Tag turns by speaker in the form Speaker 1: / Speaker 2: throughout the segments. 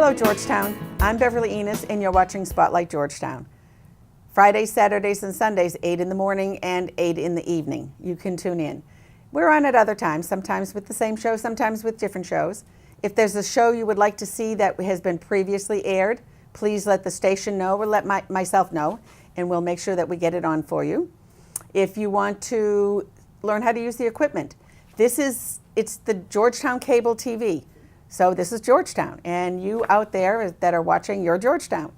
Speaker 1: Hello, Georgetown. I'm Beverly Enos, and you're watching Spotlight Georgetown. Fridays, Saturdays, and Sundays, 8 in the morning and 8 in the evening. You can tune in. We're on at other times, sometimes with the same show, sometimes with different shows. If there's a show you would like to see that has been previously aired, please let the station know or let myself know, and we'll make sure that we get it on for you. If you want to learn how to use the equipment, it's the Georgetown Cable TV. So this is Georgetown, and you out there that are watching, you're Georgetown.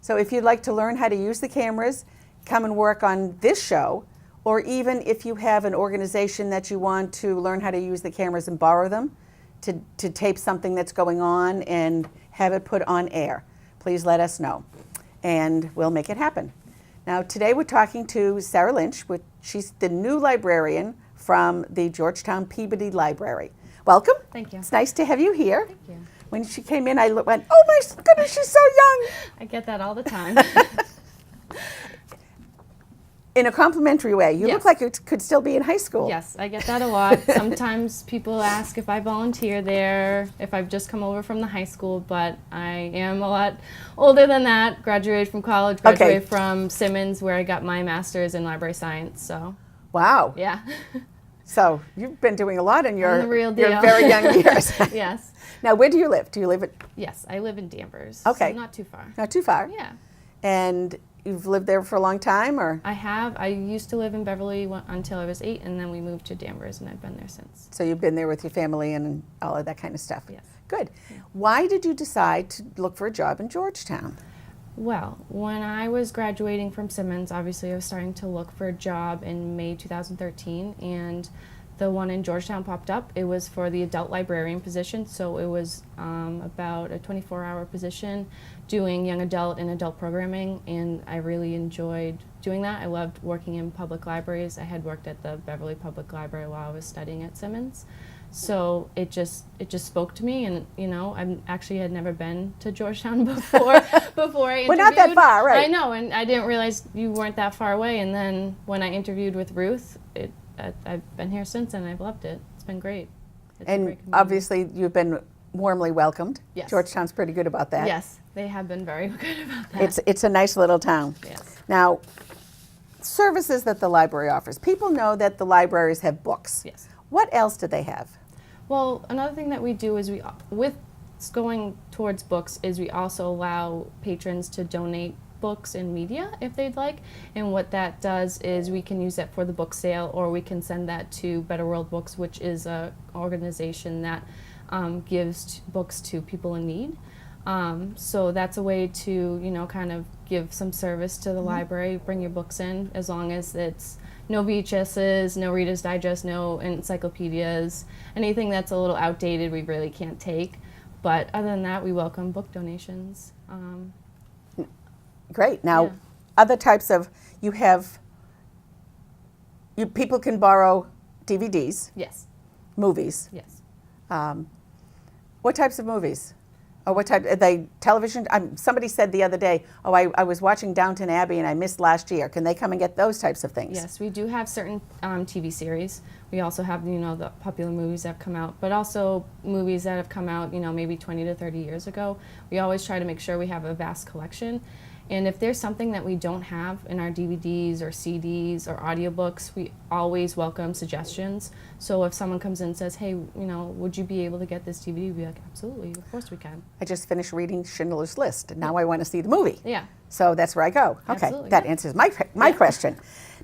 Speaker 1: So if you'd like to learn how to use the cameras, come and work on this show, or even if you have an organization that you want to learn how to use the cameras and borrow them to tape something that's going on and have it put on air, please let us know, and we'll make it happen. Now today we're talking to Sarah Lynch. She's the new librarian from the Georgetown Peabody Library. Welcome.
Speaker 2: Thank you.
Speaker 1: It's nice to have you here.
Speaker 2: Thank you.
Speaker 1: When she came in, I went, oh my goodness, she's so young.
Speaker 2: I get that all the time.
Speaker 1: In a complimentary way. You
Speaker 2: Yes.
Speaker 1: look like you could still be in high school.
Speaker 2: Yes, I get that a lot. Sometimes people ask if I volunteer there, if I've just come over from the high school, but I am a lot older than that. Graduated from college, graduated from Simmons, where I got my master's in library science. So,
Speaker 1: Wow.
Speaker 2: yeah.
Speaker 1: So you've been doing a lot in your
Speaker 2: I'm the real deal.
Speaker 1: your very young years.
Speaker 2: Yes.
Speaker 1: Now, where do you live? Do you live at?
Speaker 2: Yes, I live in Danvers.
Speaker 1: Okay.
Speaker 2: So not too far.
Speaker 1: Not too far.
Speaker 2: Yeah.
Speaker 1: And you've lived there for a long time, or?
Speaker 2: I have. I used to live in Beverly until I was 8, and then we moved to Danvers, and I've been there since.
Speaker 1: So you've been there with your family and all of that kind of stuff.
Speaker 2: Yes.
Speaker 1: Good.
Speaker 2: Yeah.
Speaker 1: Why did you decide to look for a job in Georgetown?
Speaker 2: Well, when I was graduating from Simmons, obviously I was starting to look for a job in May 2013, and the one in Georgetown popped up. It was for the adult librarian position, so it was about a 24-hour position doing young adult and adult programming, and I really enjoyed doing that. I loved working in public libraries. I had worked at the Beverly Public Library while I was studying at Simmons. So it just spoke to me, and I actually had never been to Georgetown before I interviewed.
Speaker 1: We're not that far, right?
Speaker 2: I know, and I didn't realize you weren't that far away. And then when I interviewed with Ruth, I've been here since, and I've loved it. It's been great. It's a
Speaker 1: And
Speaker 2: great community.
Speaker 1: obviously you've been warmly welcomed.
Speaker 2: Yes.
Speaker 1: Georgetown's pretty good about that.
Speaker 2: Yes, they have been very good about that.
Speaker 1: It's a nice little town.
Speaker 2: Yes.
Speaker 1: Now, services that the library offers. People know that the libraries have books.
Speaker 2: Yes.
Speaker 1: What else do they have?
Speaker 2: Well, another thing that we do is with going towards books, is we also allow patrons to donate books and media if they'd like, and what that does is we can use that for the book sale, or we can send that to Better World Books, which is an organization that gives books to people in need. So that's a way to kind of give some service to the library. Bring your books in, as long as it's no VHSs, no Reader's Digest, no encyclopedias, anything that's a little outdated we really can't take. But other than that, we welcome book donations.
Speaker 1: Great. Now,
Speaker 2: Yeah.
Speaker 1: other types of, people can borrow DVDs,
Speaker 2: Yes,
Speaker 1: movies.
Speaker 2: yes.
Speaker 1: What types of movies? Or what type, are they television? Somebody said the other day, oh, I was watching Downton Abbey and I missed last year. Can they come and get those types of things?
Speaker 2: Yes, we do have certain TV series. We also have, the popular movies that have come out, but also movies that have come out, maybe 20 to 30 years ago. We always try to make sure we have a vast collection. And if there's something that we don't have in our DVDs or CDs or audiobooks, we always welcome suggestions. So if someone comes in and says, hey, would you be able to get this DVD? We'd be like, absolutely, of course we can.
Speaker 1: I just finished reading Schindler's List, and now I want to see the movie.
Speaker 2: Yeah.
Speaker 1: So that's where I go. Okay,
Speaker 2: Absolutely,
Speaker 1: that
Speaker 2: yeah.
Speaker 1: answers my question.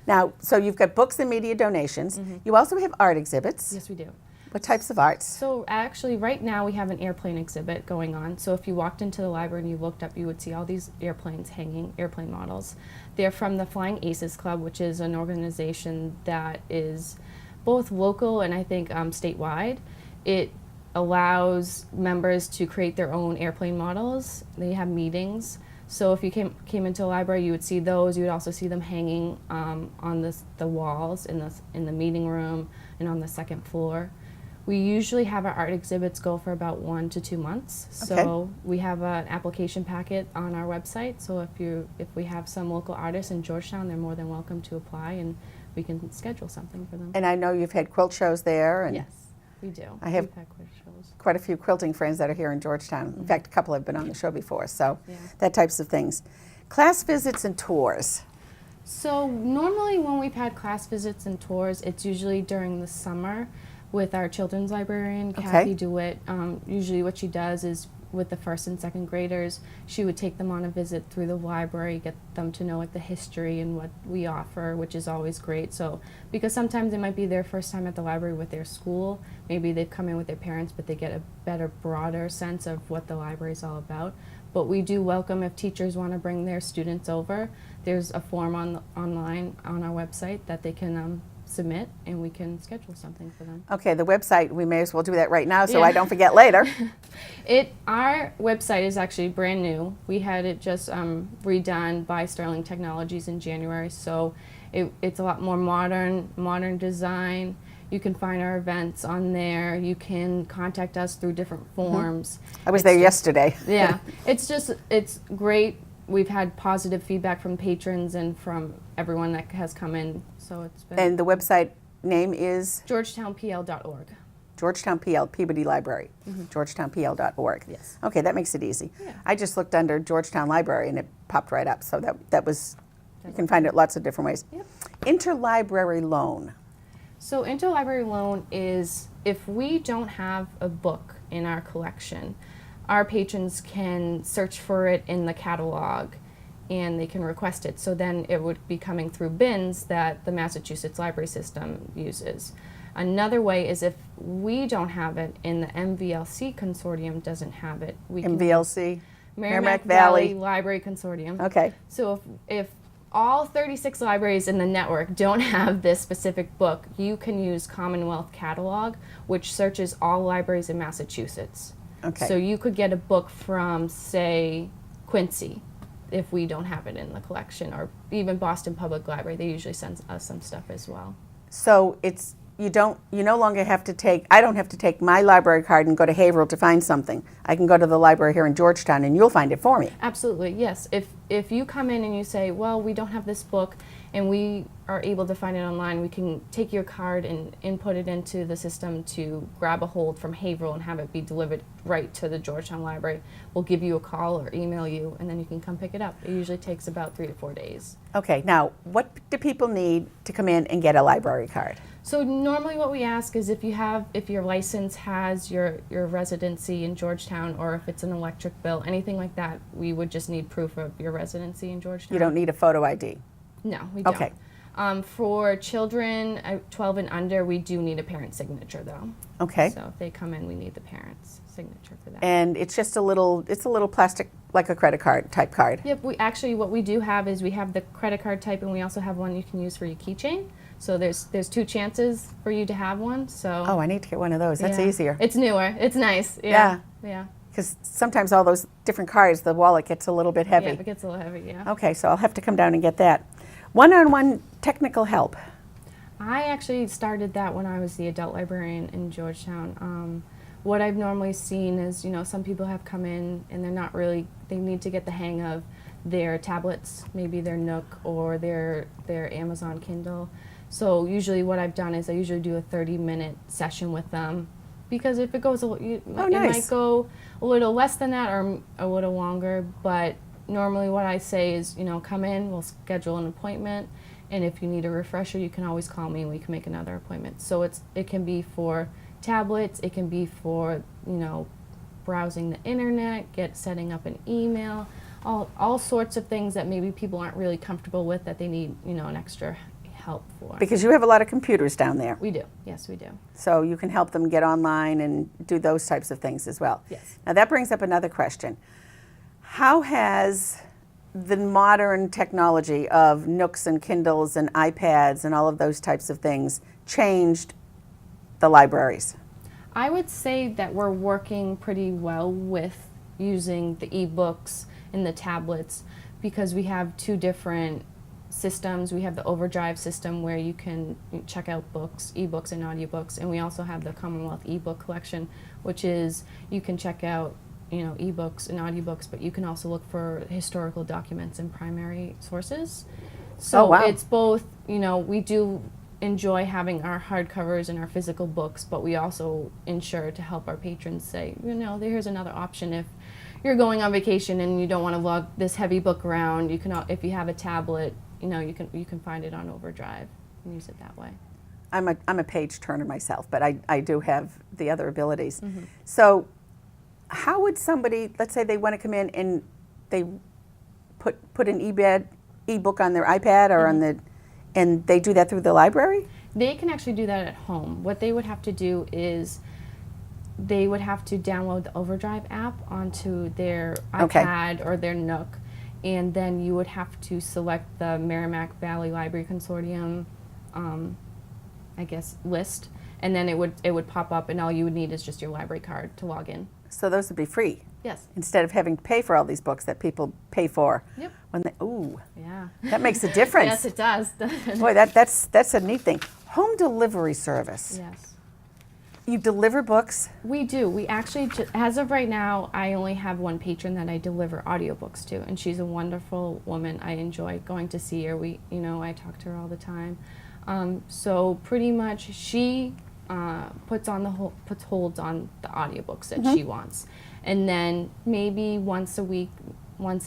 Speaker 1: Now, so you've got books and media donations. You also have art exhibits.
Speaker 2: Yes, we do.
Speaker 1: What types of arts?
Speaker 2: So actually, right now we have an airplane exhibit going on. So if you walked into the library and you looked up, you would see all these airplanes hanging, airplane models. They're from the Flying Aces Club, which is an organization that is both local and I think statewide. It allows members to create their own airplane models. They have meetings. So if you came into the library, you would see those. You would also see them hanging on the walls in the meeting room and on the second floor. We usually have our art exhibits go for about 1 to 2 months. So
Speaker 1: Okay.
Speaker 2: we have an application packet on our website. So if we have some local artists in Georgetown, they're more than welcome to apply, and we can schedule something for them.
Speaker 1: And I know you've had quilt shows there. And
Speaker 2: Yes. we do.
Speaker 1: I have
Speaker 2: We've had quiz shows.
Speaker 1: quite a few quilting friends that are here in Georgetown. In fact, a couple have been on the show before, so
Speaker 2: Yeah.
Speaker 1: that types of things. Class visits and tours.
Speaker 2: So normally when we've had class visits and tours, it's usually during the summer with our children's librarian,
Speaker 1: Okay.
Speaker 2: Kathy DeWitt. Usually what she does is with the first and second graders, she would take them on a visit through the library, get them to know like the history and what we offer, which is always great. So because sometimes it might be their first time at the library with their school, maybe they've come in with their parents, but they get a better, broader sense of what the library is all about. But we do welcome if teachers want to bring their students over. There's a form online on our website that they can submit, and we can schedule something for them.
Speaker 1: Okay, the website, we may as well do that right now so
Speaker 2: Yeah.
Speaker 1: I don't forget later.
Speaker 2: Our website is actually brand new. We had it just redone by Sterling Technologies in January, so it's a lot more modern design. You can find our events on there. You can contact us through different forms.
Speaker 1: I was there yesterday.
Speaker 2: Yeah, it's great. We've had positive feedback from patrons and from everyone that has come in, so it's been
Speaker 1: And the website name is
Speaker 2: georgetownpl.org.
Speaker 1: Georgetown PL, Peabody Library, georgetownpl.org.
Speaker 2: Yes.
Speaker 1: Okay, that makes it easy.
Speaker 2: Yeah.
Speaker 1: I just looked under Georgetown Library and it popped right up, so that was, you can find it lots of different ways.
Speaker 2: Yep.
Speaker 1: Interlibrary loan.
Speaker 2: So interlibrary loan is if we don't have a book in our collection, our patrons can search for it in the catalog and they can request it. So then it would be coming through bins that the Massachusetts library system uses. Another way is if we don't have it and the MVLC consortium doesn't have it, we can
Speaker 1: MVLC.
Speaker 2: Merrimack Valley Library Consortium.
Speaker 1: Okay.
Speaker 2: So if all 36 libraries in the network don't have this specific book, you can use Commonwealth Catalog, which searches all libraries in Massachusetts.
Speaker 1: Okay.
Speaker 2: So you could get a book from, say, Quincy, if we don't have it in the collection, or even Boston Public Library. They usually send us some stuff as well.
Speaker 1: So it's, you no longer have to take, I don't have to take my library card and go to Haverhill to find something. I can go to the library here in Georgetown and you'll find it for me.
Speaker 2: Absolutely, yes. If you come in and you say, well, we don't have this book and we are able to find it online, we can take your card and input it into the system to grab a hold from Haverhill and have it be delivered right to the Georgetown Library. We'll give you a call or email you, and then you can come pick it up. It usually takes about 3 to 4 days.
Speaker 1: Okay, now what do people need to come in and get a library card?
Speaker 2: So normally what we ask is if your license has your residency in Georgetown, or if it's an electric bill, anything like that, we would just need proof of your residency in Georgetown.
Speaker 1: You don't need a photo ID.
Speaker 2: No, we don't.
Speaker 1: Okay.
Speaker 2: For children 12 and under, we do need a parent signature though.
Speaker 1: Okay.
Speaker 2: So if they come in, we need the parent's signature for that.
Speaker 1: And it's just a little plastic, like a credit card type card.
Speaker 2: Yep, what we do have is we have the credit card type, and we also have one you can use for your keychain. So there's 2 chances for you to have one. So
Speaker 1: Oh, I need to get one of those. That's
Speaker 2: yeah.
Speaker 1: easier.
Speaker 2: It's newer. It's nice. Yeah. Yeah.
Speaker 1: Because sometimes all those different cards, the wallet gets a little bit heavy.
Speaker 2: Yeah, it gets a little heavy. Yeah.
Speaker 1: Okay, so I'll have to come down and get that. One-on-one technical help.
Speaker 2: I actually started that when I was the adult librarian in Georgetown. What I've normally seen is, some people have come in and they need to get the hang of their tablets, maybe their Nook or their Amazon Kindle. So usually what I've done is I usually do a 30-minute session with them, because if it goes, it might go a little less than that or a little longer, but normally what I say is, come in, we'll schedule an appointment, and if you need a refresher, you can always call me and we can make another appointment. So it can be for tablets, it can be for, browsing the internet, setting up an email, all sorts of things that maybe people aren't really comfortable with that they need, an extra help for.
Speaker 1: Because you have a lot of computers down there.
Speaker 2: We do. Yes, we do.
Speaker 1: So you can help them get online and do those types of things as well.
Speaker 2: Yes.
Speaker 1: Now that brings up another question. How has the modern technology of Nooks and Kindles and iPads and all of those types of things changed the libraries?
Speaker 2: I would say that we're working pretty well with using the e-books and the tablets, because we have 2 different systems. We have the Overdrive system where you can check out books, e-books and audiobooks, and we also have the Commonwealth e-book collection, which is you can check out e-books and audiobooks, but you can also look for historical documents and primary sources. So
Speaker 1: Oh, wow.
Speaker 2: it's both, we do enjoy having our hardcovers and our physical books, but we also ensure to help our patrons say, here's another option if you're going on vacation and you don't want to lug this heavy book around. You can, if you have a tablet, you can find it on Overdrive and use it that way.
Speaker 1: I'm a page turner myself, but I do have the other abilities. So how would somebody, let's say they want to come in and they put an ebook on their iPad or on the, and they do that through the library?
Speaker 2: They can actually do that at home. What they would have to do is they would have to download the Overdrive app onto their iPad or their Nook, and then you would have to select the Merrimack Valley Library Consortium list, and then it would pop up, and all you would need is just your library card to log in.
Speaker 1: So those would be free?
Speaker 2: Yes.
Speaker 1: Instead of having to pay for all these books that people pay for.
Speaker 2: Yep.
Speaker 1: When they, ooh.
Speaker 2: Yeah.
Speaker 1: That makes a difference.
Speaker 2: Yes, it does.
Speaker 1: Boy, that's a neat thing. Home delivery service.
Speaker 2: Yes.
Speaker 1: You deliver books?
Speaker 2: We do. We actually, as of right now, I only have one patron that I deliver audiobooks to, and she's a wonderful woman. I enjoy going to see her. I talk to her all the time. So pretty much she puts holds on the audiobooks that she wants. And then maybe once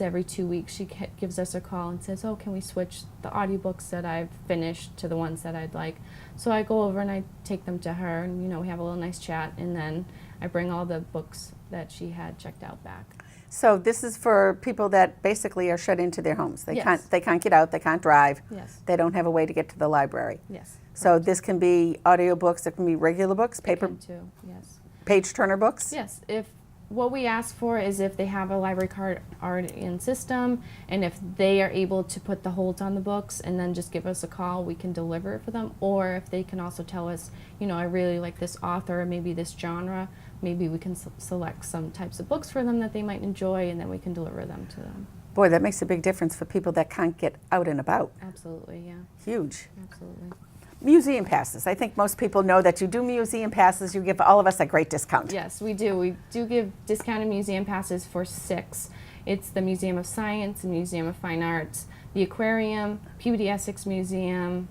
Speaker 2: every 2 weeks, she gives us a call and says, can we switch the audiobooks that I've finished to the ones that I'd like? So I go over and I take them to her, and we have a little nice chat, and then I bring all the books that she had checked out back.
Speaker 1: So this is for people that basically are shut into their homes. They
Speaker 2: Yes.
Speaker 1: can't get out, they can't drive.
Speaker 2: Yes.
Speaker 1: They don't have a way to get to the library.
Speaker 2: Yes.
Speaker 1: So this can be audiobooks, it can be regular books, paper,
Speaker 2: Too. Yes.
Speaker 1: page turner books?
Speaker 2: Yes. What we ask for is if they have a library card already in system, and if they are able to put the holds on the books and then just give us a call, we can deliver it for them. Or if they can also tell us, I really like this author, maybe this genre, maybe we can select some types of books for them that they might enjoy, and then we can deliver them to them.
Speaker 1: Boy, that makes a big difference for people that can't get out and about.
Speaker 2: Absolutely, yeah.
Speaker 1: Huge.
Speaker 2: Absolutely.
Speaker 1: Museum passes. I think most people know that you do museum passes. You give all of us a great discount.
Speaker 2: Yes, we do. We do give discounted museum passes for 6. It's the Museum of Science, the Museum of Fine Arts, the Aquarium, Peabody Essex Museum,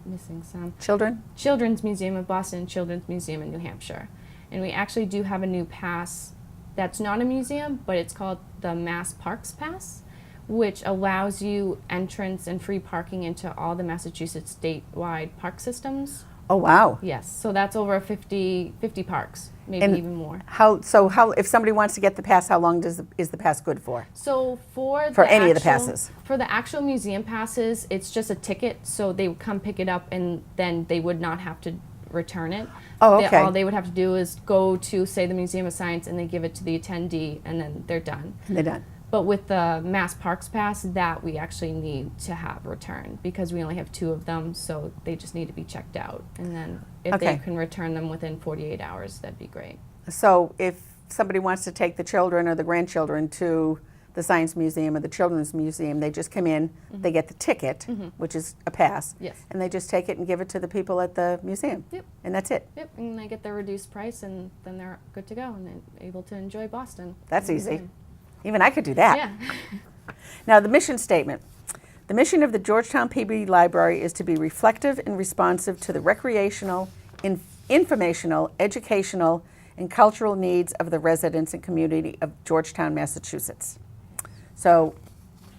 Speaker 2: missing some. Children's Museum of Boston, Children's Museum in New Hampshire. And we actually do have a new pass that's not a museum, but it's called the Mass Parks Pass, which allows you entrance and free parking into all the Massachusetts statewide park systems.
Speaker 1: Oh, wow.
Speaker 2: Yes, so that's over 50 parks, maybe even more.
Speaker 1: How if somebody wants to get the pass, how long is the pass good for?
Speaker 2: So for
Speaker 1: any of the passes?
Speaker 2: For the actual museum passes, it's just a ticket, so they would come pick it up and then they would not have to return it.
Speaker 1: Oh, okay.
Speaker 2: All they would have to do is go to, say, the Museum of Science, and they give it to the attendee, and then they're done.
Speaker 1: And they're done.
Speaker 2: But with the Mass Parks Pass, that we actually need to have returned because we only have 2 of them, so they just need to be checked out. And then if they can return them within 48 hours, that'd be great.
Speaker 1: So if somebody wants to take the children or the grandchildren to the Science Museum or the Children's Museum, they just come in, they get the ticket, which is a pass,
Speaker 2: Yes.
Speaker 1: and they just take it and give it to the people at the museum.
Speaker 2: Yep.
Speaker 1: And that's it.
Speaker 2: Yep, and they get their reduced price, and then they're good to go and they're able to enjoy Boston.
Speaker 1: That's easy. Even I could do that.
Speaker 2: Yeah.
Speaker 1: Now, the mission statement. The mission of the Georgetown Peabody Library is to be reflective and responsive to the recreational, informational, educational, and cultural needs of the residents and community of Georgetown, Massachusetts. So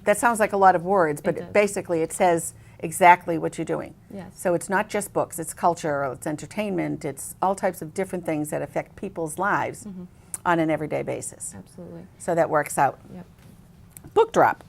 Speaker 1: that sounds like a lot of words, but basically it says exactly what you're doing.
Speaker 2: Yes.
Speaker 1: So it's not just books, it's culture, it's entertainment, it's all types of different things that affect people's lives on an everyday basis.
Speaker 2: Absolutely.
Speaker 1: So that works out.
Speaker 2: Yep.
Speaker 1: Book drop.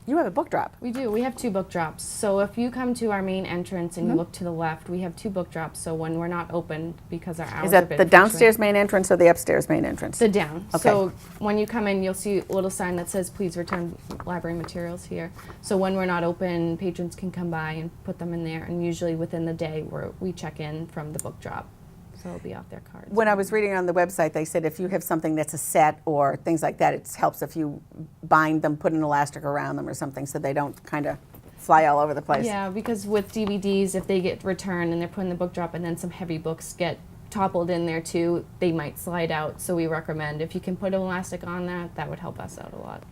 Speaker 1: You have a book drop.
Speaker 2: We do. We have 2 book drops. So if you come to our main entrance and you look to the left, we have 2 book drops. So when we're not open, because our hours
Speaker 1: Is
Speaker 2: are
Speaker 1: that the downstairs main entrance or the upstairs main entrance?
Speaker 2: The down.
Speaker 1: Okay.
Speaker 2: So when you come in, you'll see a little sign that says, please return library materials here. So when we're not open, patrons can come by and put them in there. And usually within the day, we check in from the book drop. So it'll be off their cards.
Speaker 1: When I was reading on the website, they said if you have something that's a set or things like that, it helps if you bind them, put an elastic around them or something so they don't kind of fly all over the place.
Speaker 2: Yeah, because with DVDs, if they get returned and they're put in the book drop and then some heavy books get toppled in there too, they might slide out. So we recommend if you can put an elastic on that, that would help us out a lot.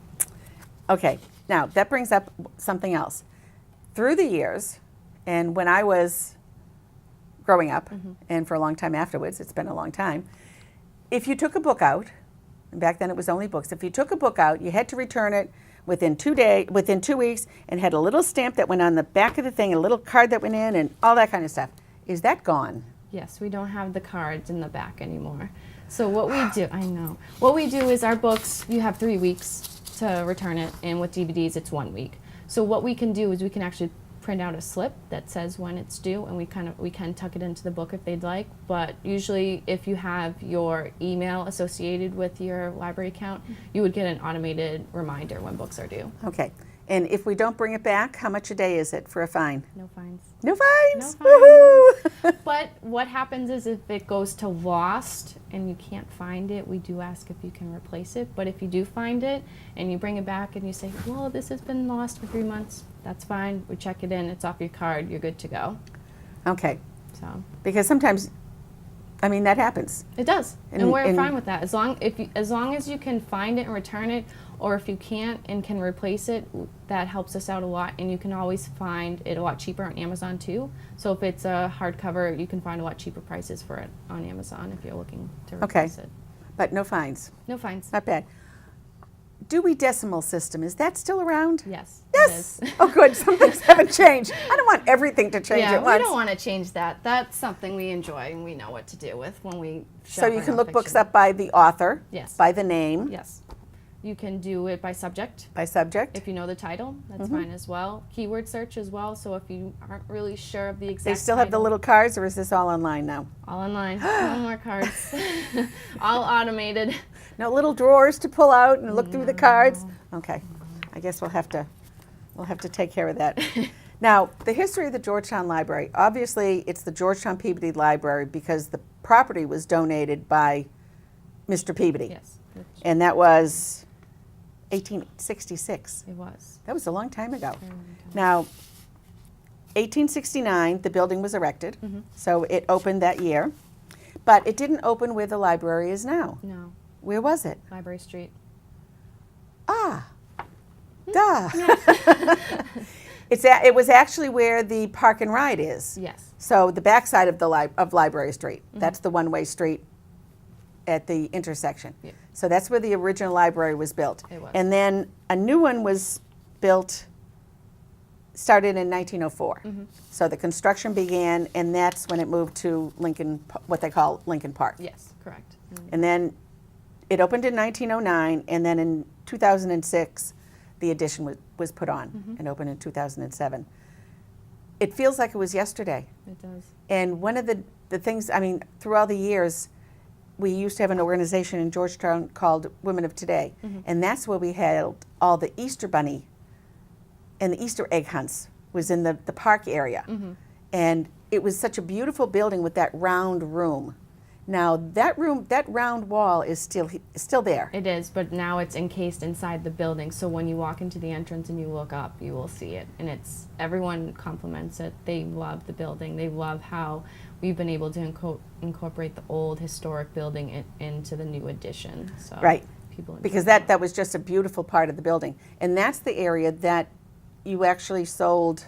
Speaker 1: Okay, now that brings up something else. Through the years, and when I was growing up, and for a long time afterwards. It's been a long time. If you took a book out, and back then it was only books, if you took a book out, you had to return it within 2 weeks, and had a little stamp that went on the back of the thing, a little card that went in, and all that kind of stuff. Is that gone?
Speaker 2: Yes, we don't have the cards in the back anymore. So what we do, I know. What we do is our books, you have 3 weeks to return it, and with DVDs it's 1 week. So what we can do is we can actually print out a slip that says when it's due, and we can tuck it into the book if they'd like. But usually if you have your email associated with your library account, you would get an automated reminder when books are due.
Speaker 1: Okay. And if we don't bring it back, how much a day is it for a fine?
Speaker 2: No fines.
Speaker 1: No fines?
Speaker 2: No fines.
Speaker 1: Woohoo!
Speaker 2: But what happens is if it goes to lost and you can't find it, we do ask if you can replace it. But if you do find it and you bring it back and you say, well, this has been lost for 3 months, that's fine. We check it in. It's off your card. You're good to go.
Speaker 1: Okay.
Speaker 2: So
Speaker 1: Because sometimes, I mean, that happens.
Speaker 2: it does, and
Speaker 1: And-
Speaker 2: we're
Speaker 1: and-
Speaker 2: fine with that. As long as you can find it and return it, or if you can't and can replace it, that helps us out a lot. And you can always find it a lot cheaper on Amazon too. So if it's a hardcover, you can find a lot cheaper prices for it on Amazon if you're looking to replace it.
Speaker 1: But no fines.
Speaker 2: No fines.
Speaker 1: Not bad. Dewey Decimal System, is that still around?
Speaker 2: Yes.
Speaker 1: Yes!
Speaker 2: It is.
Speaker 1: Oh, good. Some things haven't changed. I don't want everything to change
Speaker 2: Yeah,
Speaker 1: at
Speaker 2: we
Speaker 1: once.
Speaker 2: don't want to change that. That's something we enjoy and we know what to do with when we
Speaker 1: So
Speaker 2: shop
Speaker 1: you
Speaker 2: our
Speaker 1: can look books
Speaker 2: nonfiction.
Speaker 1: up by the author,
Speaker 2: Yes.
Speaker 1: by the name,
Speaker 2: Yes. You can do it by subject.
Speaker 1: by subject.
Speaker 2: If you know the title, that's fine as well. Keyword search as well. So if you aren't really sure of the exact
Speaker 1: They still have the
Speaker 2: title,
Speaker 1: little cards, or is this all online now?
Speaker 2: all online. No more cards. All automated.
Speaker 1: No little drawers to pull out and look through the cards? Okay. I guess we'll have to take care of that. Now, the history of the Georgetown Library, obviously it's the Georgetown Peabody Library because the property was donated by Mr. Peabody.
Speaker 2: Yes,
Speaker 1: And that was 1866.
Speaker 2: it was.
Speaker 1: That was a long time ago.
Speaker 2: Very long time.
Speaker 1: Now, 1869, the building was erected, so it opened that year. But it didn't open where the library is now.
Speaker 2: No,
Speaker 1: Where was it?
Speaker 2: Library Street.
Speaker 1: Ah, duh. It was actually where the Park and Ride is.
Speaker 2: Yes.
Speaker 1: So the backside of of Library Street. That's the one-way street at the intersection.
Speaker 2: Yeah.
Speaker 1: So that's where the original library was built.
Speaker 2: It was.
Speaker 1: And then a new one was built, started in 1904. So the construction began, and that's when it moved to Lincoln, what they call Lincoln Park.
Speaker 2: Yes, correct.
Speaker 1: And then it opened in 1909, and then in 2006, the addition was put on and opened in 2007. It feels like it was yesterday.
Speaker 2: It does.
Speaker 1: And one of the things, I mean, through all the years, we used to have an organization in Georgetown called Women of Today, and that's where we held all the Easter Bunny and the Easter egg hunts was in the park area. And it was such a beautiful building with that round room. Now that round wall is still there.
Speaker 2: It is, but now it's encased inside the building. So when you walk into the entrance and you look up, you will see it. And everyone compliments it. They love the building. They love how we've been able to incorporate the old historic building into the new addition. So
Speaker 1: Right.
Speaker 2: people enjoy
Speaker 1: Because that was just a beautiful part of the building. And that's the area that you actually sold,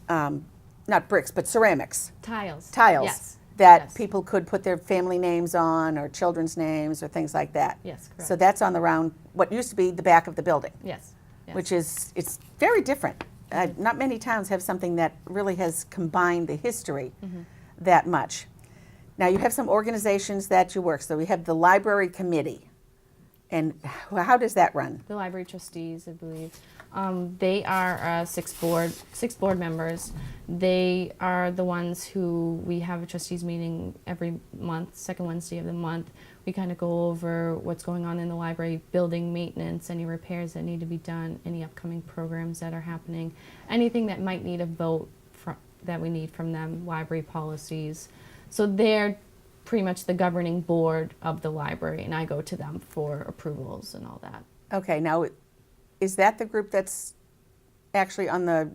Speaker 1: not bricks, but ceramics,
Speaker 2: tiles.
Speaker 1: tiles,
Speaker 2: Yes.
Speaker 1: that
Speaker 2: Yes.
Speaker 1: people could put their family names on or children's names or things like that.
Speaker 2: Yes, correct.
Speaker 1: So that's on the round, what used to be the back of the building,
Speaker 2: Yes. Yes.
Speaker 1: which is, it's very different. Not many towns have something that really has combined the history that much. Now you have some organizations that you work. So we have the library committee. And how does that run?
Speaker 2: The library trustees, I believe. They are six board members. They are the ones who we have a trustees meeting every month, second Wednesday of the month. We kind of go over what's going on in the library, building maintenance, any repairs that need to be done, any upcoming programs that are happening, anything that might need a vote that we need from them, library policies. So they're pretty much the governing board of the library, and I go to them for approvals and all that.
Speaker 1: Okay, now is that the group that's actually on the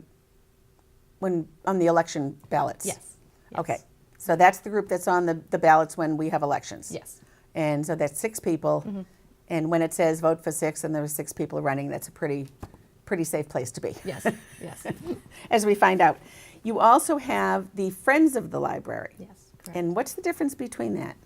Speaker 1: election ballots?
Speaker 2: Yes.
Speaker 1: Okay, so that's the group that's on the ballots when we have elections.
Speaker 2: Yes.
Speaker 1: And so that's 6 people, and when it says vote for 6 and there are 6 people running, that's a pretty safe place to be.
Speaker 2: Yes. Yes.
Speaker 1: As we find out. You also have the Friends of the Library.
Speaker 2: Yes, correct.
Speaker 1: And what's the difference between that?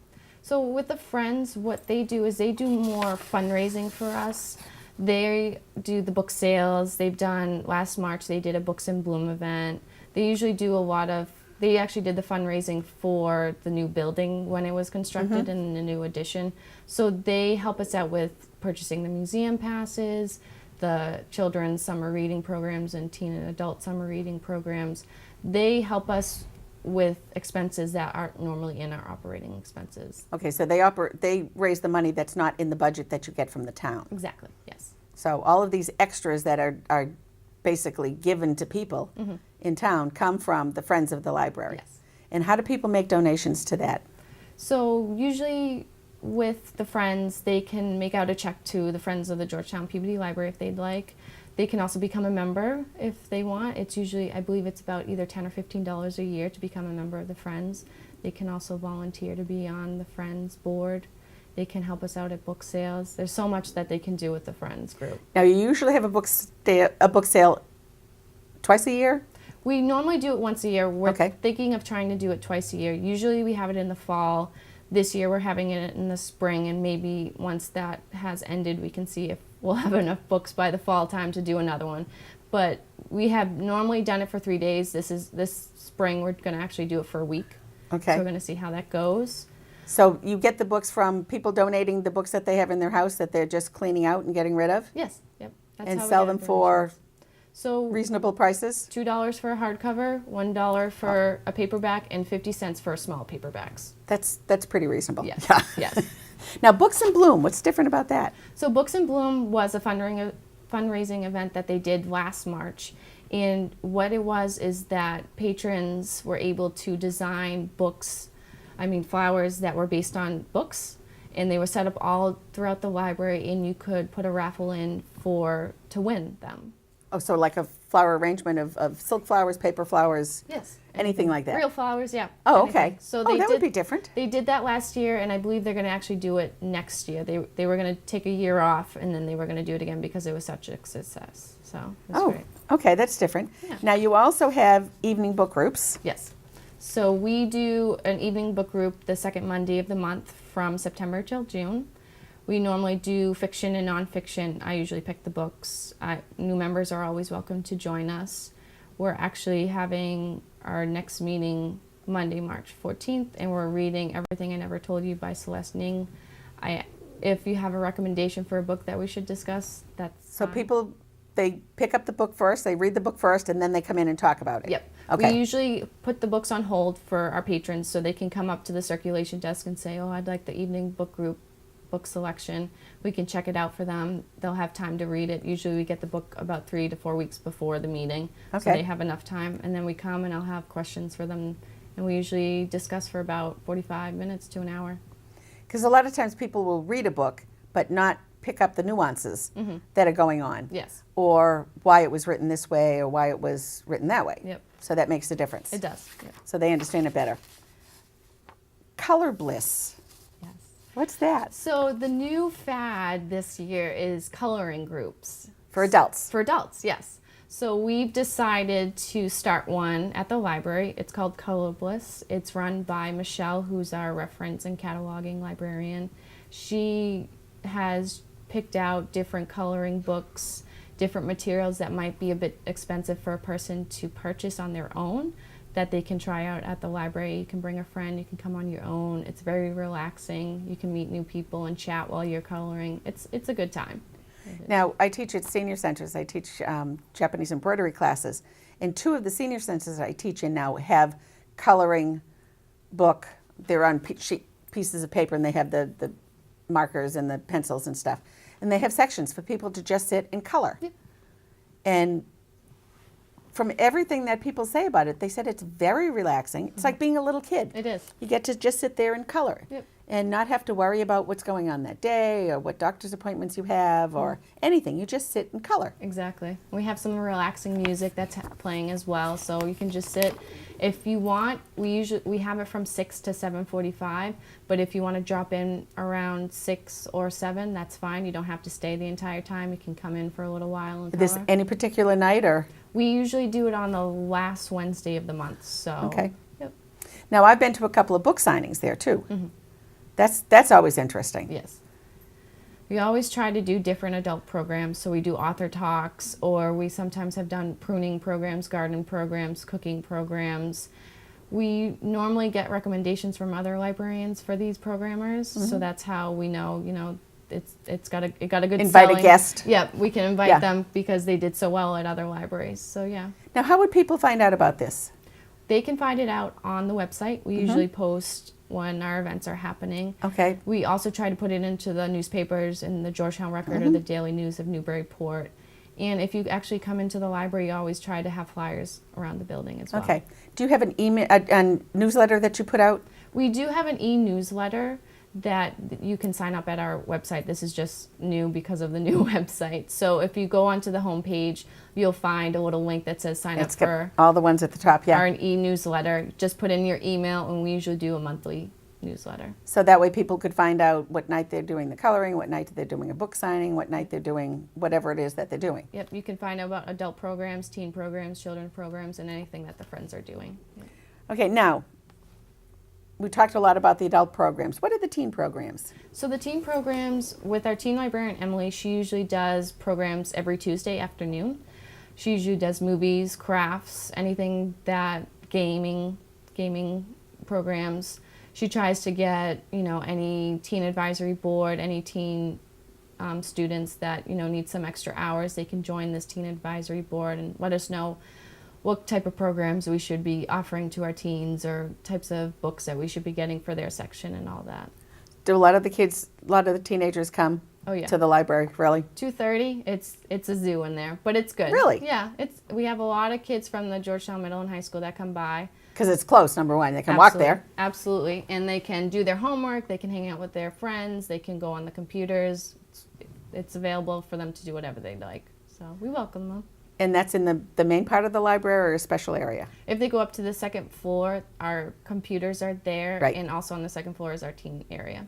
Speaker 2: So with the Friends, what they do is they do more fundraising for us. They do the book sales. They've done, last March, they did a Books in Bloom event. They usually do a lot of, they actually did the fundraising for the new building when it was constructed and the new addition. So they help us out with purchasing the museum passes, the children's summer reading programs and teen and adult summer reading programs. They help us with expenses that aren't normally in our operating expenses.
Speaker 1: Okay, so they raise the money that's not in the budget that you get from the town.
Speaker 2: Exactly, yes.
Speaker 1: So all of these extras that are basically given to people in town come from the Friends of the Library.
Speaker 2: Yes.
Speaker 1: And how do people make donations to that?
Speaker 2: So usually with the Friends, they can make out a check to the Friends of the Georgetown Peabody Library if they'd like. They can also become a member if they want. It's usually, I believe it's about either $10 or $15 a year to become a member of the Friends. They can also volunteer to be on the Friends board. They can help us out at book sales. There's so much that they can do with the Friends group.
Speaker 1: Now, you usually have a book sale twice a year?
Speaker 2: We normally do it once a year. We're
Speaker 1: Okay.
Speaker 2: thinking of trying to do it twice a year. Usually we have it in the fall. This year we're having it in the spring, and maybe once that has ended, we can see if we'll have enough books by the fall time to do another one. But we have normally done it for 3 days. This spring we're going to actually do it for a week.
Speaker 1: Okay.
Speaker 2: So we're going to see how that goes.
Speaker 1: So you get the books from people donating the books that they have in their house that they're just cleaning out and getting rid of?
Speaker 2: Yes. Yep. That's
Speaker 1: And
Speaker 2: how we
Speaker 1: sell
Speaker 2: get
Speaker 1: them for
Speaker 2: so
Speaker 1: reasonable prices?
Speaker 2: $2 for a hardcover, $1 for a paperback, and 50 cents for small paperbacks.
Speaker 1: That's pretty reasonable.
Speaker 2: Yes.
Speaker 1: Yeah.
Speaker 2: Yes.
Speaker 1: Now, Books in Bloom, what's different about that?
Speaker 2: So Books in Bloom was a fundraising event that they did last March. And what it was is that patrons were able to design flowers that were based on books. And they were set up all throughout the library, and you could put a raffle in to win them.
Speaker 1: Oh, so like a flower arrangement of silk flowers, paper flowers,
Speaker 2: Yes.
Speaker 1: anything like that?
Speaker 2: Real flowers, yeah.
Speaker 1: Oh,
Speaker 2: anything.
Speaker 1: okay.
Speaker 2: So
Speaker 1: that would be different.
Speaker 2: They did that last year, and I believe they're going to actually do it next year. They were going to take a year off, and then they were going to do it again because it was such a success. So it was great.
Speaker 1: Okay, that's different.
Speaker 2: Yeah.
Speaker 1: Now, you also have evening book groups.
Speaker 2: Yes. So we do an evening book group the second Monday of the month from September till June. We normally do fiction and nonfiction. I usually pick the books. New members are always welcome to join us. We're actually having our next meeting Monday, March 14th, and we're reading Everything I Never Told You by Celeste Ning. If you have a recommendation for a book that we should discuss, that's
Speaker 1: So
Speaker 2: fine.
Speaker 1: people, they pick up the book first, they read the book first, and then they come in and talk about it.
Speaker 2: Yep.
Speaker 1: Okay.
Speaker 2: We usually put the books on hold for our patrons so they can come up to the circulation desk and say, oh, I'd like the evening book group book selection. We can check it out for them. They'll have time to read it. Usually we get the book about 3 to 4 weeks before the meeting.
Speaker 1: Okay.
Speaker 2: So they have enough time. And then we come and I'll have questions for them. And we usually discuss for about 45 minutes to an hour.
Speaker 1: Because a lot of times people will read a book, but not pick up the nuances that are going on.
Speaker 2: Yes.
Speaker 1: Or why it was written this way or why it was written that way.
Speaker 2: Yep.
Speaker 1: So that makes a difference.
Speaker 2: It does. Yep.
Speaker 1: So they understand it better. Color Bliss.
Speaker 2: Yes.
Speaker 1: What's that?
Speaker 2: So the new fad this year is coloring groups.
Speaker 1: For adults.
Speaker 2: For adults, yes. So we've decided to start one at the library. It's called Color Bliss. It's run by Michelle, who's our reference and cataloging librarian. She has picked out different coloring books, different materials that might be a bit expensive for a person to purchase on their own that they can try out at the library. You can bring a friend, you can come on your own. It's very relaxing. You can meet new people and chat while you're coloring. It's a good time.
Speaker 1: Now, I teach at senior centers. I teach Japanese embroidery classes. And 2 of the senior centers I teach in now have coloring book. They're on pieces of paper, and they have the markers and the pencils and stuff. And they have sections for people to just sit and color.
Speaker 2: Yep.
Speaker 1: And from everything that people say about it, they said it's very relaxing. It's like being a little kid.
Speaker 2: It is.
Speaker 1: You get to just sit there and color.
Speaker 2: Yep.
Speaker 1: And not have to worry about what's going on that day or what doctor's appointments you have or anything. You just sit and color.
Speaker 2: Exactly. We have some relaxing music that's playing as well, so you can just sit If you want, we have it from 6 to 7:45, but if you want to drop in around 6 or 7, that's fine. You don't have to stay the entire time. You can come in for a little while and
Speaker 1: This
Speaker 2: color.
Speaker 1: any particular night or?
Speaker 2: We usually do it on the last Wednesday of the month. So
Speaker 1: Okay.
Speaker 2: Yep.
Speaker 1: Now, I've been to a couple of book signings there too. That's always interesting.
Speaker 2: Yes. We always try to do different adult programs. So we do author talks, or we sometimes have done pruning programs, garden programs, cooking programs. We normally get recommendations from other librarians for these programmers, so that's how we know, it got a good
Speaker 1: Invite a
Speaker 2: selling.
Speaker 1: guest.
Speaker 2: Yep, we can invite
Speaker 1: Yeah.
Speaker 2: them because they did so well at other libraries. So yeah.
Speaker 1: Now, how would people find out about this?
Speaker 2: They can find it out on the website. We usually post when our events are happening.
Speaker 1: Okay.
Speaker 2: We also try to put it into the newspapers in the Georgetown Record or the Daily News of Newburyport. And if you actually come into the library, you always try to have flyers around the building as well.
Speaker 1: Okay. Do you have an email, a newsletter that you put out?
Speaker 2: We do have an e-newsletter that you can sign up at our website. This is just new because of the new website. So if you go onto the homepage, you'll find a little link that says sign up
Speaker 1: It's got
Speaker 2: for
Speaker 1: all the ones at the top, yeah.
Speaker 2: our e-newsletter. Just put in your email, and we usually do a monthly newsletter.
Speaker 1: So that way people could find out what night they're doing the coloring, what night they're doing a book signing, what night they're doing whatever it is that they're doing.
Speaker 2: Yep, you can find out about adult programs, teen programs, children's programs, and anything that the friends are doing. Yep.
Speaker 1: Okay, now, we talked a lot about the adult programs. What are the teen programs?
Speaker 2: So the teen programs, with our teen librarian Emily, she usually does programs every Tuesday afternoon. She usually does movies, crafts, anything that gaming programs. She tries to get, any teen advisory board, any teen students that, need some extra hours, they can join this teen advisory board and let us know what type of programs we should be offering to our teens or types of books that we should be getting for their section and all that.
Speaker 1: Do a lot of the teenagers come
Speaker 2: Oh yeah.
Speaker 1: to the library, really?
Speaker 2: 2:30. It's a zoo in there, but it's good.
Speaker 1: Really?
Speaker 2: Yeah. We have a lot of kids from the Georgetown Middle and High School that come by.
Speaker 1: Because it's close, number one. They can walk there.
Speaker 2: Absolutely. And they can do their homework. They can hang out with their friends. They can go on the computers. It's available for them to do whatever they like. So we welcome them.
Speaker 1: And that's in the main part of the library or a special area?
Speaker 2: If they go up to the second floor, our computers are there.
Speaker 1: Right.
Speaker 2: And also on the second floor is our teen area.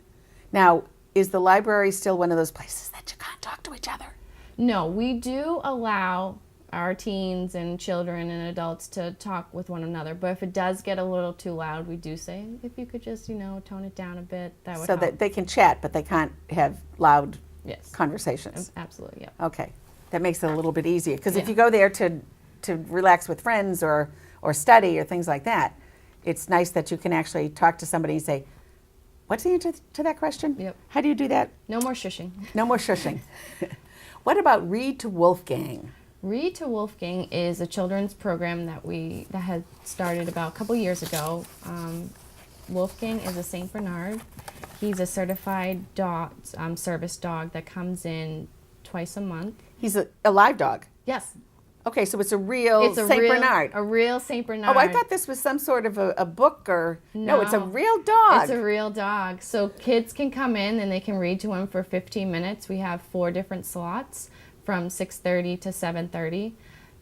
Speaker 1: Now, is the library still one of those places that you can't talk to each other?
Speaker 2: No, we do allow our teens and children and adults to talk with one another. But if it does get a little too loud, we do say, if you could just, tone it down a bit, that would
Speaker 1: So
Speaker 2: help.
Speaker 1: that they can chat, but they can't have loud
Speaker 2: Yes.
Speaker 1: conversations.
Speaker 2: Absolutely, yeah.
Speaker 1: Okay, that makes it a little bit easier. Because if
Speaker 2: Yeah.
Speaker 1: you go there to relax with friends or study or things like that, it's nice that you can actually talk to somebody and say, what's the answer to that question?
Speaker 2: Yep.
Speaker 1: How do you do that?
Speaker 2: No more shushing.
Speaker 1: No more shushing. What about Read to Wolfgang?
Speaker 2: Read to Wolfgang is a children's program that had started about a couple years ago. Wolfgang is a Saint Bernard. He's a certified dog, service dog that comes in twice a month.
Speaker 1: He's a live dog.
Speaker 2: Yes.
Speaker 1: Okay, so it's a real Saint Bernard.
Speaker 2: A real Saint Bernard.
Speaker 1: Oh, I thought this was some sort of a book or... No, it's a real dog.
Speaker 2: It's a real dog. So kids can come in and they can read to him for 15 minutes. We have 4 different slots from 6:30 to 7:30.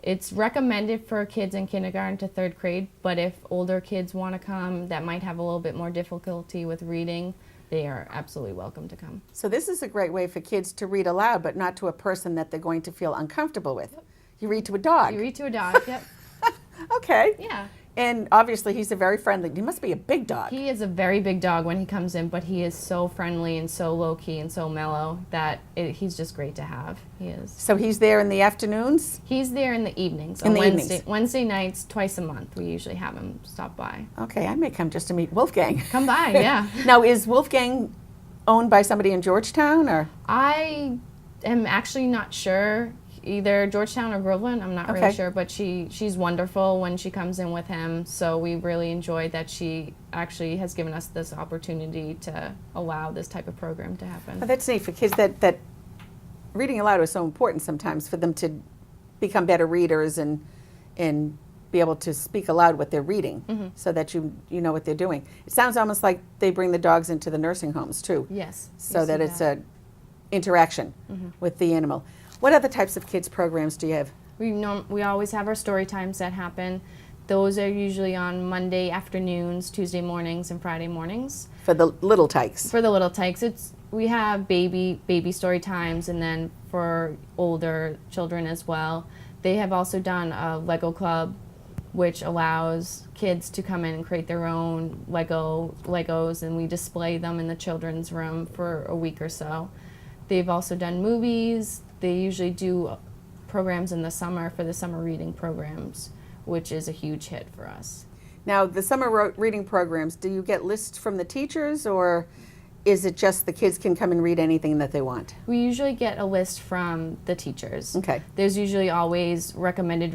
Speaker 2: It's recommended for kids in kindergarten to 3rd grade, but if older kids want to come that might have a little bit more difficulty with reading, they are absolutely welcome to come.
Speaker 1: So this is a great way for kids to read aloud, but not to a person that they're going to feel uncomfortable with. Yep. You read to a dog.
Speaker 2: You read to a dog, yep.
Speaker 1: Okay.
Speaker 2: Yeah.
Speaker 1: And obviously he's a very friendly, he must be a big dog.
Speaker 2: He is a very big dog when he comes in, but he is so friendly and so low-key and so mellow that he's just great to have. He is.
Speaker 1: So he's there in the afternoons?
Speaker 2: He's there in the evenings.
Speaker 1: In
Speaker 2: on
Speaker 1: the
Speaker 2: Wednesday,
Speaker 1: evenings.
Speaker 2: Wednesday nights, twice a month, we usually have him stop by.
Speaker 1: Okay, I may come just to meet Wolfgang.
Speaker 2: Come by, yeah.
Speaker 1: Now, is Wolfgang owned by somebody in Georgetown, or?
Speaker 2: I am actually not sure. Either Georgetown or Groveland, I'm not
Speaker 1: Okay.
Speaker 2: really sure, but she's wonderful when she comes in with him, so we really enjoyed that she actually has given us this opportunity to allow this type of program to happen.
Speaker 1: Well, that's neat for kids that reading aloud is so important sometimes for them to become better readers and be able to speak aloud what they're reading so that you know what they're doing. It sounds almost like they bring the dogs into the nursing homes too.
Speaker 2: Yes.
Speaker 1: So
Speaker 2: we
Speaker 1: that
Speaker 2: see
Speaker 1: it's a interaction with the animal. What other types of kids programs do you have?
Speaker 2: We always have our story times that happen. Those are usually on Monday afternoons, Tuesday mornings, and Friday mornings.
Speaker 1: For the little tykes.
Speaker 2: For the little tykes, we have baby story times, and then for older children as well. They have also done a Lego club, which allows kids to come in and create their own Legos, and we display them in the children's room for a week or so. They've also done movies. They usually do programs in the summer for the summer reading programs, which is a huge hit for us.
Speaker 1: Now, the summer reading programs, do you get lists from the teachers, or is it just the kids can come and read anything that they want?
Speaker 2: We usually get a list from the teachers.
Speaker 1: Okay.
Speaker 2: There's usually always recommended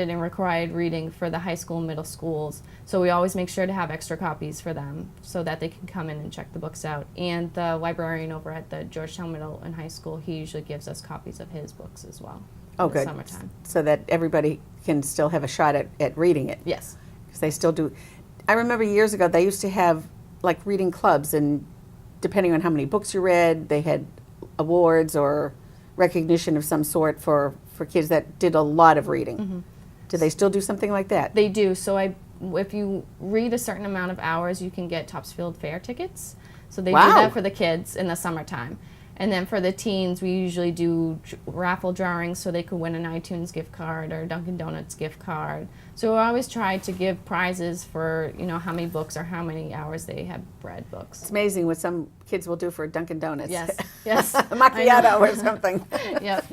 Speaker 2: and required reading for the high school and middle schools. So we always make sure to have extra copies for them so that they can come in and check the books out. And the librarian over at the Georgetown Middle and High School, he usually gives us copies of his books as well.
Speaker 1: Oh,
Speaker 2: in the
Speaker 1: good.
Speaker 2: Summertime.
Speaker 1: So that everybody can still have a shot at reading it.
Speaker 2: Yes.
Speaker 1: Because they still do. I remember years ago they used to have like reading clubs, and depending on how many books you read, they had awards or recognition of some sort for kids that did a lot of reading.
Speaker 2: Mm-hmm.
Speaker 1: Do they still do something like that?
Speaker 2: They do. So if you read a certain amount of hours, you can get Topsfield Fair tickets. So they do
Speaker 1: Wow.
Speaker 2: that for the kids in the summertime. And then for the teens, we usually do raffle drawings so they could win an iTunes gift card or Dunkin' Donuts gift card. So we always try to give prizes for, how many books or how many hours they have read books.
Speaker 1: It's amazing what some kids will do for Dunkin' Donuts.
Speaker 2: Yes, yes.
Speaker 1: A macchiato or something.
Speaker 2: Yep.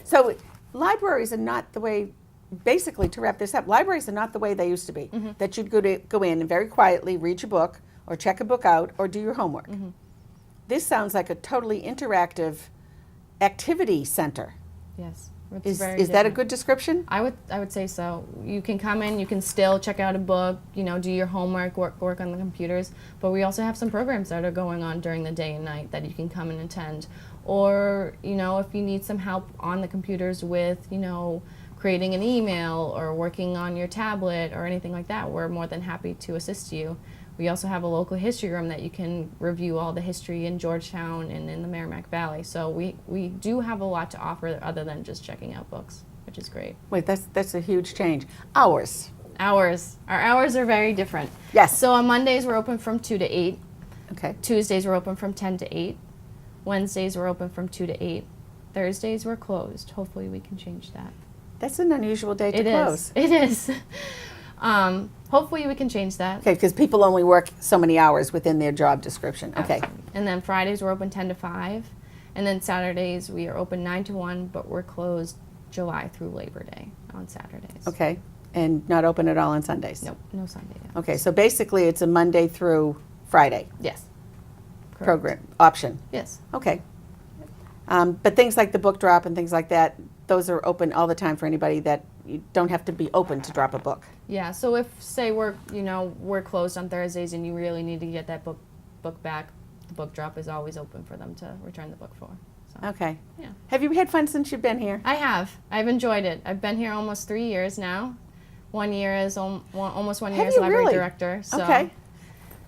Speaker 1: So libraries are not the way, basically to wrap this up, libraries are not the way they used to be.
Speaker 2: Mm-hmm.
Speaker 1: That you'd go in and very quietly read your book or check a book out or do your homework.
Speaker 2: Mm-hmm.
Speaker 1: This sounds like a totally interactive activity center.
Speaker 2: Yes. It's
Speaker 1: Is
Speaker 2: very
Speaker 1: that a
Speaker 2: different.
Speaker 1: good description?
Speaker 2: I would say so. You can come in, you can still check out a book, do your homework, work on the computers, but we also have some programs that are going on during the day and night that you can come and attend. Or, if you need some help on the computers with, creating an email or working on your tablet or anything like that, we're more than happy to assist you. We also have a local history room that you can review all the history in Georgetown and in the Merrimack Valley. So we do have a lot to offer other than just checking out books, which is great.
Speaker 1: Wait, that's a huge change. Hours.
Speaker 2: Our hours are very different.
Speaker 1: Yes.
Speaker 2: So on Mondays we're open from 2 to 8.
Speaker 1: Okay.
Speaker 2: Tuesdays we're open from 10 to 8. Wednesdays we're open from 2 to 8. Thursdays we're closed. Hopefully we can change that.
Speaker 1: That's an unusual day to
Speaker 2: It
Speaker 1: close.
Speaker 2: is. It is. Hopefully we can change that.
Speaker 1: Okay, because people only work so many hours within their job description. Okay.
Speaker 2: Absolutely. And then Fridays we're open 10 to 5. And then Saturdays we are open 9 to 1, but we're closed July through Labor Day on Saturdays.
Speaker 1: Okay. And not open at all on Sundays?
Speaker 2: Nope, no Sunday.
Speaker 1: Okay, so basically it's a Monday through Friday
Speaker 2: Yes. Correct.
Speaker 1: program option.
Speaker 2: Yes.
Speaker 1: Okay. But things like the book drop and things like that, those are open all the time for anybody that you don't have to be open to drop a book.
Speaker 2: Yeah, so if, say, we're closed on Thursdays and you really need to get that book back, the book drop is always open for them to return the book for. So,
Speaker 1: Okay.
Speaker 2: yeah.
Speaker 1: Have you had fun since you've been here?
Speaker 2: I have. I've enjoyed it. I've been here almost 3 years now. 1 year as almost 1 year
Speaker 1: Have
Speaker 2: as
Speaker 1: you
Speaker 2: library
Speaker 1: really?
Speaker 2: director. So.
Speaker 1: Okay.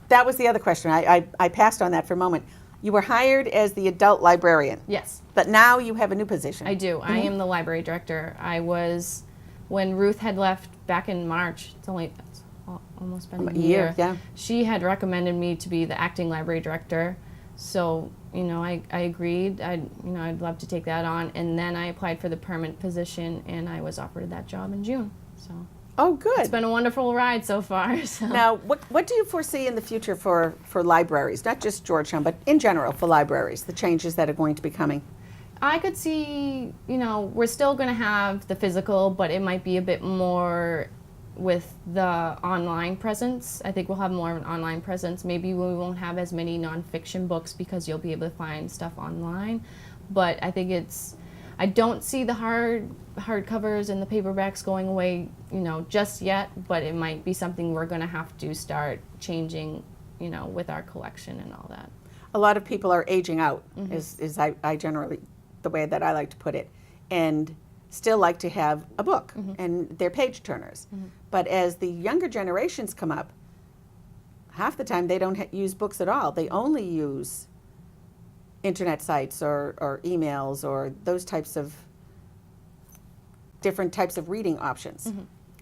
Speaker 1: That was the other question. I passed on that for a moment. You were hired as the adult librarian,
Speaker 2: Yes,
Speaker 1: but now you have a new position.
Speaker 2: I do. I am the library director. I was, when Ruth had left back in March, it's almost been a year.
Speaker 1: Yeah.
Speaker 2: She had recommended me to be the acting library director. So, I agreed. I'd love to take that on. And then I applied for the permanent position and I was offered that job in June. So
Speaker 1: Oh, good.
Speaker 2: it's been a wonderful ride so far. So.
Speaker 1: Now, what do you foresee in the future for libraries, not just Georgetown, but in general for libraries, the changes that are going to be coming?
Speaker 2: I could see, we're still going to have the physical, but it might be a bit more with the online presence. I think we'll have more of an online presence. Maybe we won't have as many nonfiction books because you'll be able to find stuff online. But I think I don't see the hardcovers and the paperbacks going away, just yet, but it might be something we're going to have to start changing, with our collection and all that.
Speaker 1: A lot of people are aging out, is I generally, the way that I like to put it, and still like to have a book, and they're page turners. But as the younger generations come up, half the time they don't use books at all. They only use internet sites or emails or those types of different types of reading options.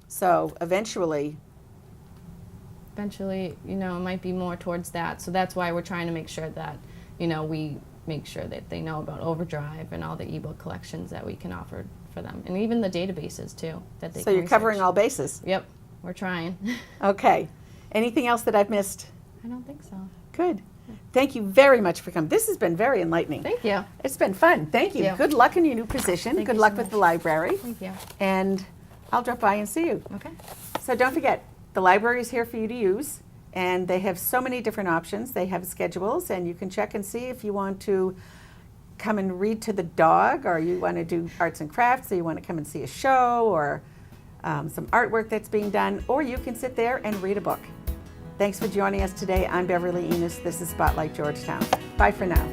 Speaker 1: So eventually,
Speaker 2: You know, it might be more towards that. So that's why we're trying to make sure that, you know, we make sure that they know about Overdrive and all the ebook collections that we can offer for them, and even the databases too that they.
Speaker 1: so
Speaker 2: can
Speaker 1: you're covering
Speaker 2: research.
Speaker 1: all bases.
Speaker 2: Yep, we're trying.
Speaker 1: Okay. Anything else that I've missed?
Speaker 2: I don't think so.
Speaker 1: Good. Thank you very much for coming. This has been very enlightening.
Speaker 2: Thank you.
Speaker 1: It's been fun. Thank you.
Speaker 2: Thank you.
Speaker 1: Good luck in your new position.
Speaker 2: Thank
Speaker 1: Good
Speaker 2: you
Speaker 1: luck
Speaker 2: so
Speaker 1: with
Speaker 2: much.
Speaker 1: the library.
Speaker 2: Thank you.
Speaker 1: And I'll drop by and see you.
Speaker 2: Okay.
Speaker 1: So don't forget, the library is here for you to use, and they have so many different options. They have schedules, and you can check and see if you want to come and read to the dog, or you want to do arts and crafts, or you want to come and see a show, or some artwork that's being done, or you can sit there and read a book. Thanks for joining us today. I'm Beverly Enos. This is Spotlight Georgetown. Bye for now.